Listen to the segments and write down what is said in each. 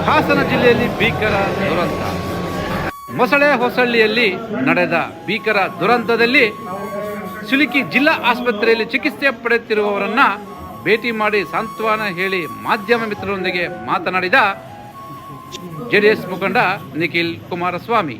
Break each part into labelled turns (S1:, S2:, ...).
S1: ಹಾಸನ ಜಿಲ್ಲೆಯಲ್ಲಿ ಭೀಕರ ದುರಂತ. ಮೊಸಳೆ ಹೊಸಳ್ಳಿಯಲ್ಲಿ ನಡೆದ ಭೀಕರ ದುರಂತದಲ್ಲಿ ಸಿಲುಕಿ ಜಿಲ್ಲಾ ಆಸ್ಪತ್ರೆಯಲ್ಲಿ ಚಿಕಿತ್ಸೆ ಪಡೆಯುತ್ತಿರುವವರನ್ನ ಭೇಟಿ ಮಾಡಿ ಸಾಂತ್ವನ ಹೇಳಿ ಮಾಧ್ಯಮ ಮಿತ್ರರೊಂದಿಗೆ ಮಾತನಾಡಿದ ಜೆಡಿಎಸ್ ಮುಖಂಡ ನಿಖಿಲ್ ಕುಮಾರಸ್ವಾಮಿ.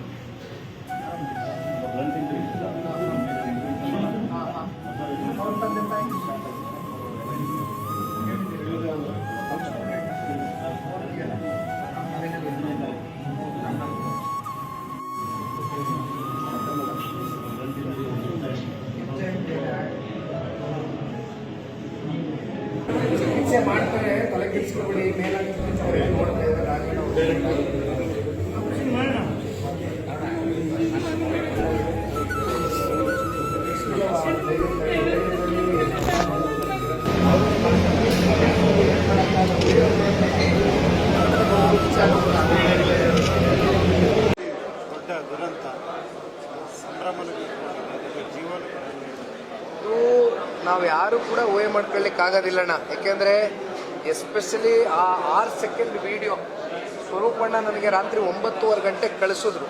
S2: ಚಿಕಿತ್ಸೆ ಮಾಡ್ತಾರೆ, ತಲೆ ಕೆಡಿಸ್ಕೊಬೇಡಿ, ಮೇಲಾಗಿ ನೋಡ್ತಾ
S3: ದೊಡ್ಡ ದುರಂತ ಸಂಭ್ರಮದ ಜೀವನ
S2: ನಾವು ಯಾರು ಕೂಡ ಊಹೆ ಮಾಡ್ಕೊಳ್ಳಿಕ್ಕಾಗೋದಿಲ್ಲಣ್ಣ. ಯಾಕೆಂದರೆ ಎಸ್ಪೆಷಲಿ ಆ 6 ಸೆಕೆಂಡ್ ವಿಡಿಯೋ ಸ್ವರೂಪಣ್ಣ ನನಗೆ ರಾತ್ರಿ 9:30 ಗಂಟೆಗೆ ಕಳಿಸಿದ್ರು.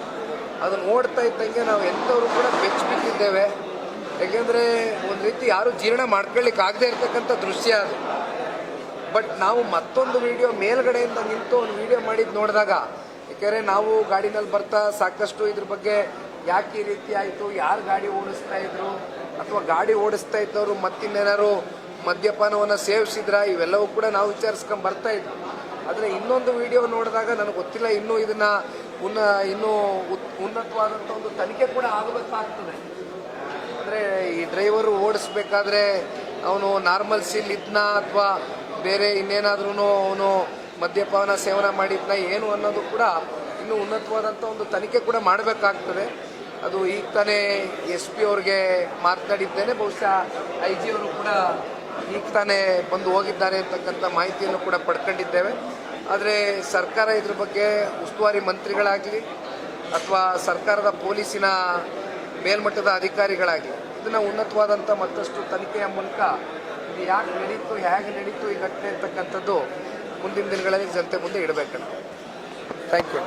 S2: ಅದು ನೋಡ್ತಾ ಇದ್ದಂಗೆ ನಾವು ಎಂಥವರು ಕೂಡ ಬೆಚ್ಚಿಬಿಟ್ಟಿದ್ದೇವೆ. ಯಾಕೆಂದರೆ ಒಂದು ರೀತಿ ಯಾರು ಜೀರ್ಣ ಮಾಡ್ಕೊಳ್ಳಿಕ್ಕಾಗದೇ ಇರ್ತಕ್ಕಂಥ ದೃಶ್ಯ ಅದು. ಬಟ್ ನಾವು ಮತ್ತೊಂದು ವಿಡಿಯೋ ಮೇಲ್ಗಡೆಯಿಂದ ನಿಂತು ಒಂದು ವಿಡಿಯೋ ಮಾಡಿದ್ದು ನೋಡಿದಾಗ, ಯಾಕೆಂದರೆ ನಾವು ಗಾಡಿನಲ್ಲಿ ಬರ್ತಾ ಸಾಕಷ್ಟು ಇದ್ರ ಬಗ್ಗೆ ಯಾಕೆ ಈ ರೀತಿ ಆಯಿತು, ಯಾರು ಗಾಡಿ ಓಡಿಸ್ತಾ ಇದ್ರು, ಅಥವಾ ಗಾಡಿ ಓಡಿಸ್ತಾ ಇದ್ದವರು ಮತ್ತಿನ್ನೇನಾದ್ರು ಮದ್ಯಪಾನವನ್ನು ಸೇವಿಸಿದ್ರ, ಇವೆಲ್ಲವೂ ಕೂಡ ನಾವು ವಿಚಾರಿಸ್ಕೊಂಡು ಬರ್ತಾ ಇದ್ವಿ. ಆದರೆ ಇನ್ನೊಂದು ವಿಡಿಯೋ ನೋಡಿದಾಗ ನನಗೆ ಗೊತ್ತಿಲ್ಲ, ಇನ್ನೂ ಇದನ್ನು ಇನ್ನೂ ಉನ್ನತವಾದಂಥ ಒಂದು ತನಿಖೆ ಕೂಡ ಆಗಬೇಕಾಗ್ತದೆ. ಅಂದರೆ ಈ ಡ್ರೈವರು ಓಡಿಸ್ಬೇಕಾದ್ರೆ ಅವನು ನಾರ್ಮಲ್ ಸೀಲ್ ಇದ್ನ ಅಥವಾ ಬೇರೆ ಇನ್ನೇನಾದ್ರೂ ಅವನು ಮದ್ಯಪಾನ ಸೇವನೆ ಮಾಡಿದ್ನ ಏನು ಅನ್ನೋದು ಕೂಡ ಇನ್ನೂ ಉನ್ನತವಾದಂಥ ಒಂದು ತನಿಖೆ ಕೂಡ ಮಾಡಬೇಕಾಗ್ತದೆ. ಅದು ಈಗ ತಾನೇ SP ಅವ್ರಿಗೆ ಮಾತನಾಡಿದ್ದೇನೆ. ಬಹುಶಃ IG ಅವರು ಕೂಡ ಈಗ ತಾನೇ ಬಂದು ಹೋಗಿದ್ದಾರೆ ಅಂತಕ್ಕಂಥ ಮಾಹಿತಿಯನ್ನು ಕೂಡ ಪಡ್ಕೊಂಡಿದ್ದೇವೆ. ಆದರೆ ಸರ್ಕಾರ ಇದ್ರ ಬಗ್ಗೆ ಉಸ್ತುವಾರಿ ಮಂತ್ರಿಗಳಾಗಲಿ ಅಥವಾ ಸರ್ಕಾರದ ಪೊಲೀಸಿನ ಮೇಲ್ಮಟ್ಟದ ಅಧಿಕಾರಿಗಳಾಗಲಿ ಇದನ್ನು ಉನ್ನತವಾದಂಥ ಮತ್ತಷ್ಟು ತನಿಖೆಯ ಮೂಲಕ ಇದು ಯಾಕೆ ನಡೀತು, ಹೇಗೆ ನಡೀತು ಈ ಘಟನೆ ಅಂತಕ್ಕಂಥದ್ದು ಮುಂದಿನ ದಿನಗಳಲ್ಲಿ ಜನತೆ ಮುಂದೆ ಇಡಬೇಕಂತ. Thank you.